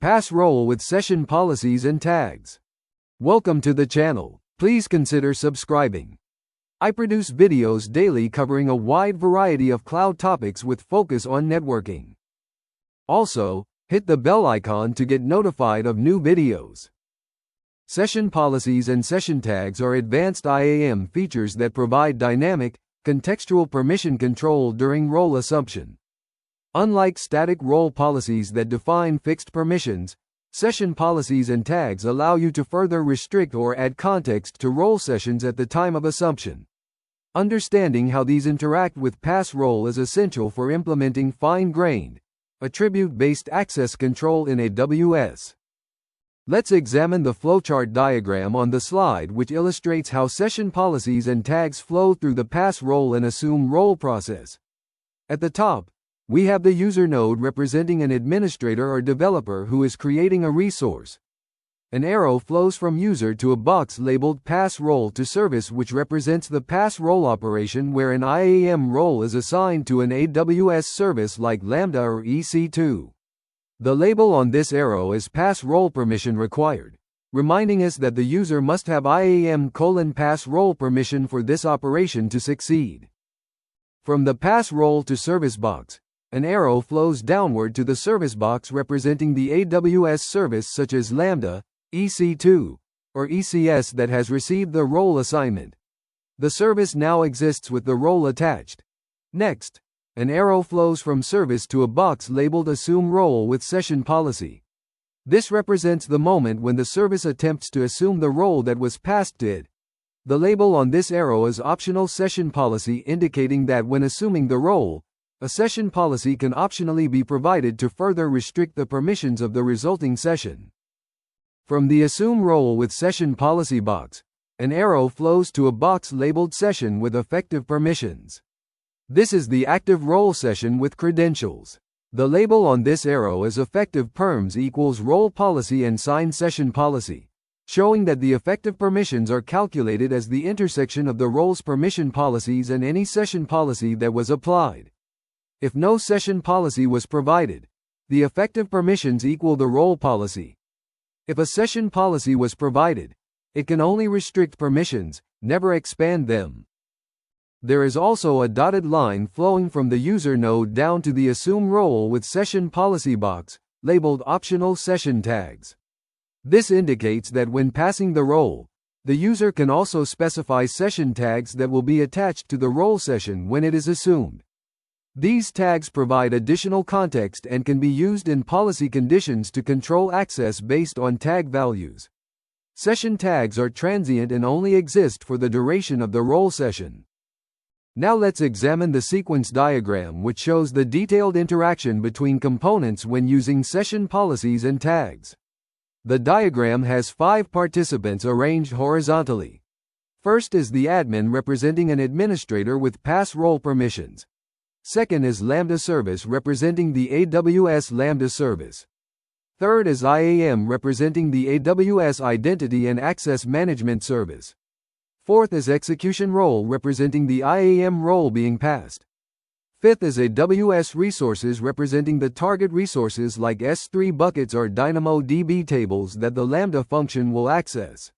PassRole with session policies and tags. Welcome to the channel. Please consider subscribing. I produce videos daily covering a wide variety of cloud topics with focus on networking. Also, hit the bell icon to get notified of new videos. Session policies and session tags are advanced IAM features that provide dynamic, contextual permission control during role assumption. Unlike static role policies that define fixed permissions, session policies and tags allow you to further restrict or add context to role sessions at the time of assumption. Understanding how these interact with PassRole is essential for implementing fine-grained, attribute-based access control in AWS. Let's examine the flowchart diagram on the slide, which illustrates how session policies and tags flow through the PassRole and AssumeRole process. At the top, we have the user node representing an administrator or developer who is creating a resource. An arrow flows from user to a box labeled PassRole to service, which represents the PassRole operation where an IAM role is assigned to an AWS service like Lambda or EC2. The label on this arrow is PassRole permission required, reminding us that the user must have IAM:PassRole permission for this operation to succeed. From the PassRole to service box, an arrow flows downward to the service box representing the AWS service such as Lambda, EC2, or ECS that has received the role assignment. The service now exists with the role attached. Next, an arrow flows from service to a box labeled AssumeRole with session policy. This represents the moment when the service attempts to assume the role that was passed to it. The label on this arrow is optional session policy, indicating that when assuming the role, a session policy can optionally be provided to further restrict the permissions of the resulting session. From the AssumeRole with session policy box, an arrow flows to a box labeled session with effective permissions. This is the active role session with credentials. The label on this arrow is effective perms equals role policy and signed session policy, showing that the effective permissions are calculated as the intersection of the role's permission policies and any session policy that was applied. If no session policy was provided, the effective permissions equal the role policy. If a session policy was provided, it can only restrict permissions, never expand them. There is also a dotted line flowing from the user node down to the AssumeRole with session policy box, labeled optional session tags. This indicates that when passing the role, the user can also specify session tags that will be attached to the role session when it is assumed. These tags provide additional context and can be used in policy conditions to control access based on tag values. Session tags are transient and only exist for the duration of the role session. Now let's examine the sequence diagram, which shows the detailed interaction between components when using session policies and tags. The diagram has 5 participants arranged horizontally. First is the admin representing an administrator with PassRole permissions. Second is Lambda service representing the AWS Lambda service. Third is IAM representing the AWS Identity and Access Management service. Fourth is execution role representing the IAM role being passed. Fifth is AWS resources representing the target resources like S3 buckets or DynamoDB tables that the Lambda function will access.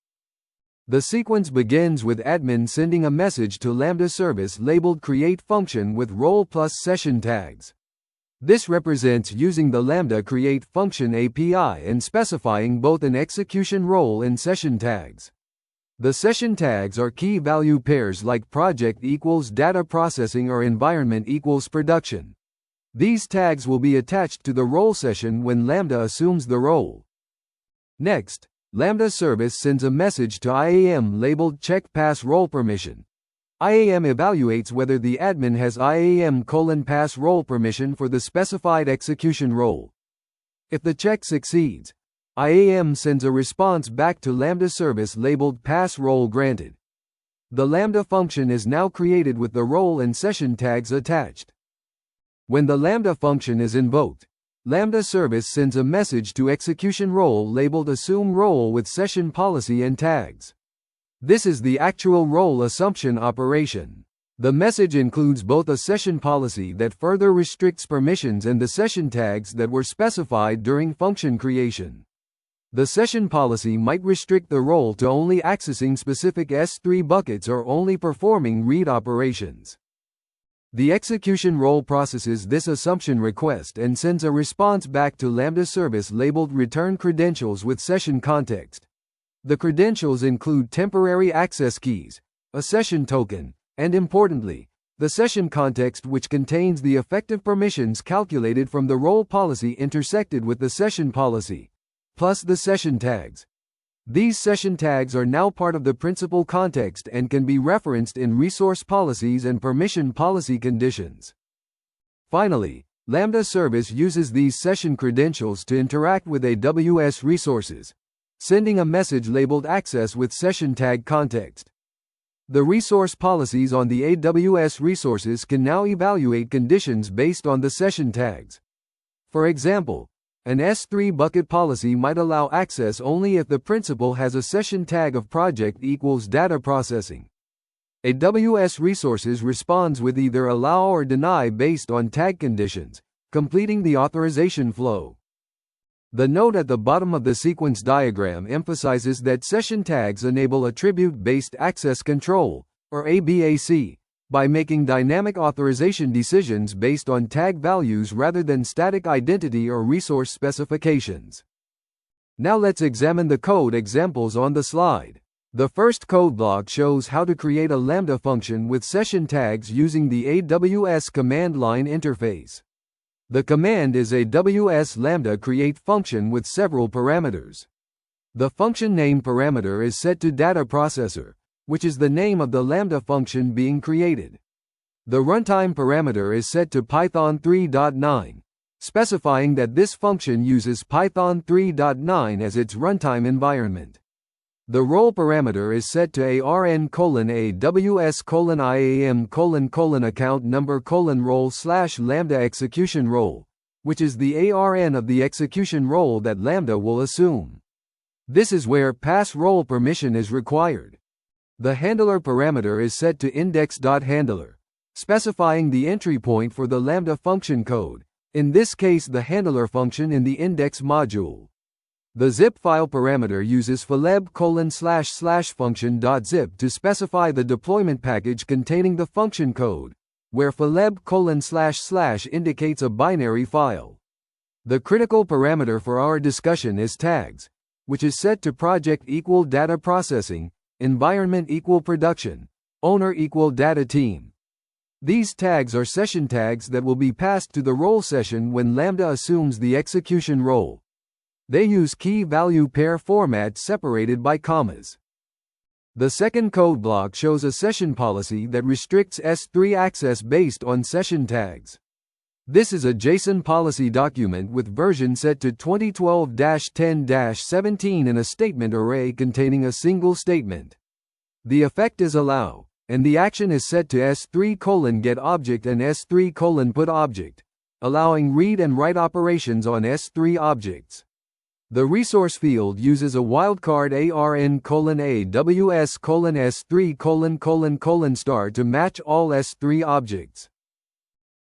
The sequence begins with admin sending a message to Lambda service labeled create function with role plus session tags. This represents using the Lambda create function API and specifying both an execution role and session tags. The session tags are key value pairs like project equals data processing or environment equals production. These tags will be attached to the role session when Lambda assumes the role. Next, Lambda service sends a message to IAM labeled check PassRole permission. IAM evaluates whether the admin has IAM:PassRole permission for the specified execution role. If the check succeeds, IAM sends a response back to Lambda service labeled PassRole granted. The Lambda function is now created with the role and session tags attached. When the Lambda function is invoked, Lambda service sends a message to execution role labeled AssumeRole with session policy and tags. This is the actual role assumption operation. The message includes both a session policy that further restricts permissions and the session tags that were specified during function creation. The session policy might restrict the role to only accessing specific S3 buckets or only performing read operations. The execution role processes this assumption request and sends a response back to Lambda service labeled return credentials with session context. The credentials include temporary access keys, a session token, and importantly, the session context, which contains the effective permissions calculated from the role policy intersected with the session policy, plus the session tags. These session tags are now part of the principal context and can be referenced in resource policies and permission policy conditions. Finally, Lambda service uses these session credentials to interact with AWS resources, sending a message labeled access with session tag context. The resource policies on the AWS resources can now evaluate conditions based on the session tags. For example, an S3 bucket policy might allow access only if the principal has a session tag of project equals data processing. AWS resources responds with either allow or deny based on tag conditions, completing the authorization flow. The note at the bottom of the sequence diagram emphasizes that session tags enable attribute-based access control, or ABAC, by making dynamic authorization decisions based on tag values rather than static identity or resource specifications. Now let's examine the code examples on the slide. The first code block shows how to create a Lambda function with session tags using the AWS command line interface. The command is AWS Lambda create function with several parameters. The function name parameter is set to data processor, which is the name of the Lambda function being created. The runtime parameter is set to Python 3.9, specifying that this function uses Python 3.9 as its runtime environment. The role parameter is set to ARN::AWS::IAM::: account number: role / Lambda execution role, which is the ARN of the execution role that Lambda will assume. This is where PassRole permission is required. The handler parameter is set to index.handler, specifying the entry point for the Lambda function code, in this case the handler function in the index module. The zip file parameter uses phyleb://function.zip to specify the deployment package containing the function code, where phyleb:// indicates a binary file. The critical parameter for our discussion is tags, which is set to project equal data processing, environment equal production, owner equal data team. These tags are session tags that will be passed to the role session when Lambda assumes the execution role. They use key-value pair format separated by commas. The second code block shows a session policy that restricts S3 access based on session tags. This is a JSON policy document with version set to 2012-10-17 in a statement array containing a single statement. The effect is allow, and the action is set to S3:get object and S3:put object, allowing read and write operations on S3 objects. The resource field uses a wildcard ARN::AWS::S3:::* to match all S3 objects.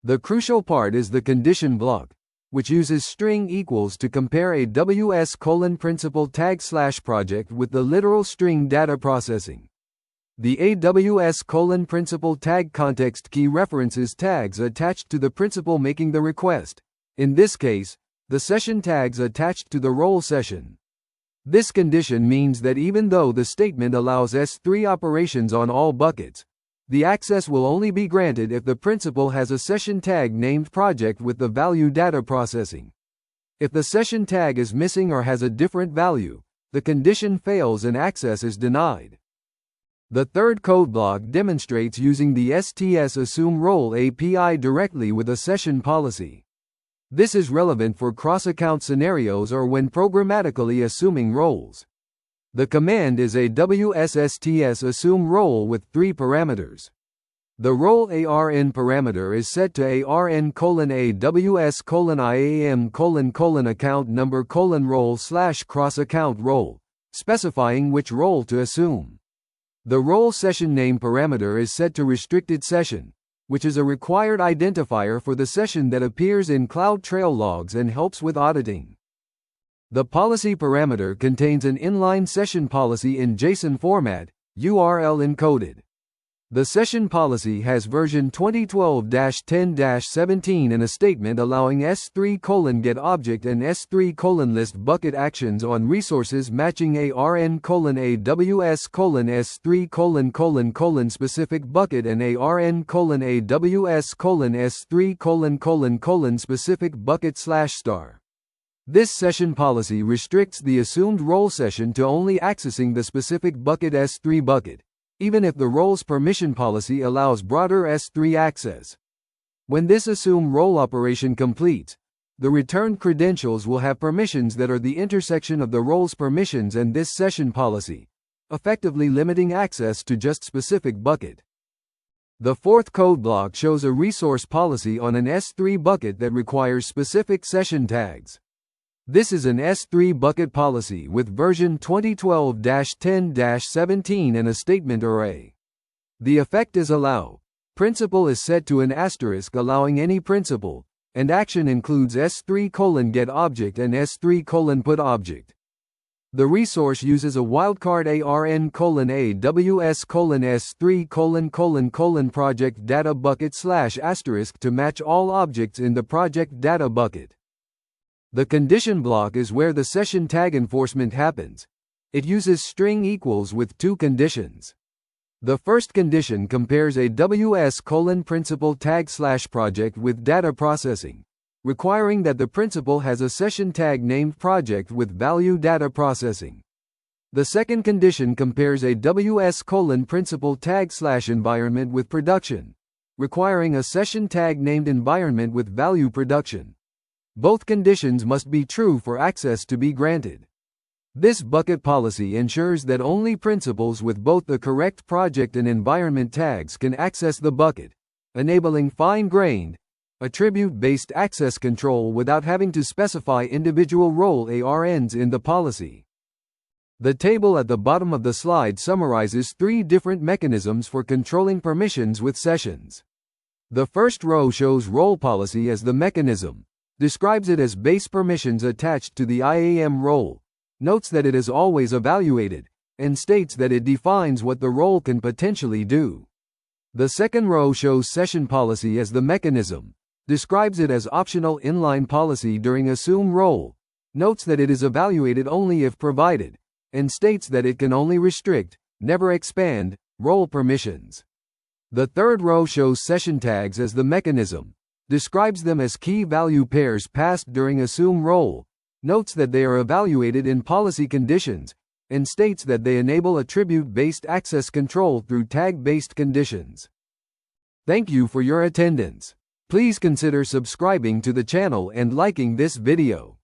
The crucial part is the condition block, which uses string equals to compare AWS::principal tag/project with the literal string data processing. The AWS::principal tag context key references tags attached to the principal making the request, in this case, the session tags attached to the role session. This condition means that even though the statement allows S3 operations on all buckets, the access will only be granted if the principal has a session tag named project with the value data processing. If the session tag is missing or has a different value, the condition fails and access is denied. The third code block demonstrates using the ASsumeRole API directly with a session policy. This is relevant for cross-account scenarios or when programmatically assuming roles. The command is AWS ASsumeRole with 3 parameters. The role ARN parameter is set to ARN::AWS::IAM::: account number: role / cross-account role, specifying which role to assume. The role session name parameter is set to restricted session, which is a required identifier for the session that appears in CloudTrail logs and helps with auditing. The policy parameter contains an inline session policy in JSON format, URL encoded. The session policy has version 2012-10-17 and a statement allowing S3:get_object and S3:list bucket actions on resources matching ARN::AWS::S3::: specific bucket and ARN::AWS::S3::: specific bucket /*. This session policy restricts the assumed role session to only accessing the specific bucket S3 bucket, even if the role's permission policy allows broader S3 access. When this assume role operation completes, the returned credentials will have permissions that are the intersection of the role's permissions and this session policy, effectively limiting access to just specific bucket. The fourth code block shows a resource policy on an S3 bucket that requires specific session tags. This is an S3 bucket policy with version 2012-10-17 and a statement array. The effect is allow. Principal is set to an asterisk allowing any principal, and action includes S3:get object and S3:put object. The resource uses a wildcard ARN::AWS::S3::: project data bucket / to match all objects in the project data bucket. The condition block is where the session tag enforcement happens. It uses string equals with two conditions. The first condition compares AWS::principal tag / project with data processing, requiring that the principal has a session tag named project with value data processing. The second condition compares AWS::principal tag / environment with production, requiring a session tag named environment with value production. Both conditions must be true for access to be granted. This bucket policy ensures that only principals with both the correct project and environment tags can access the bucket, enabling fine-grained, attribute-based access control without having to specify individual role ARNs in the policy. The table at the bottom of the slide summarizes three different mechanisms for controlling permissions with sessions. The first row shows role policy as the mechanism, describes it as base permissions attached to the IAM role, notes that it is always evaluated, and states that it defines what the role can potentially do. The second row shows session policy as the mechanism, describes it as optional inline policy during assume role, notes that it is evaluated only if provided, and states that it can only restrict, never expand, role permissions. The third row shows session tags as the mechanism, describes them as key value pairs passed during assume role, notes that they are evaluated in policy conditions, and states that they enable attribute-based access control through tag-based conditions. Thank you for your attendance. Please consider subscribing to the channel and liking this video.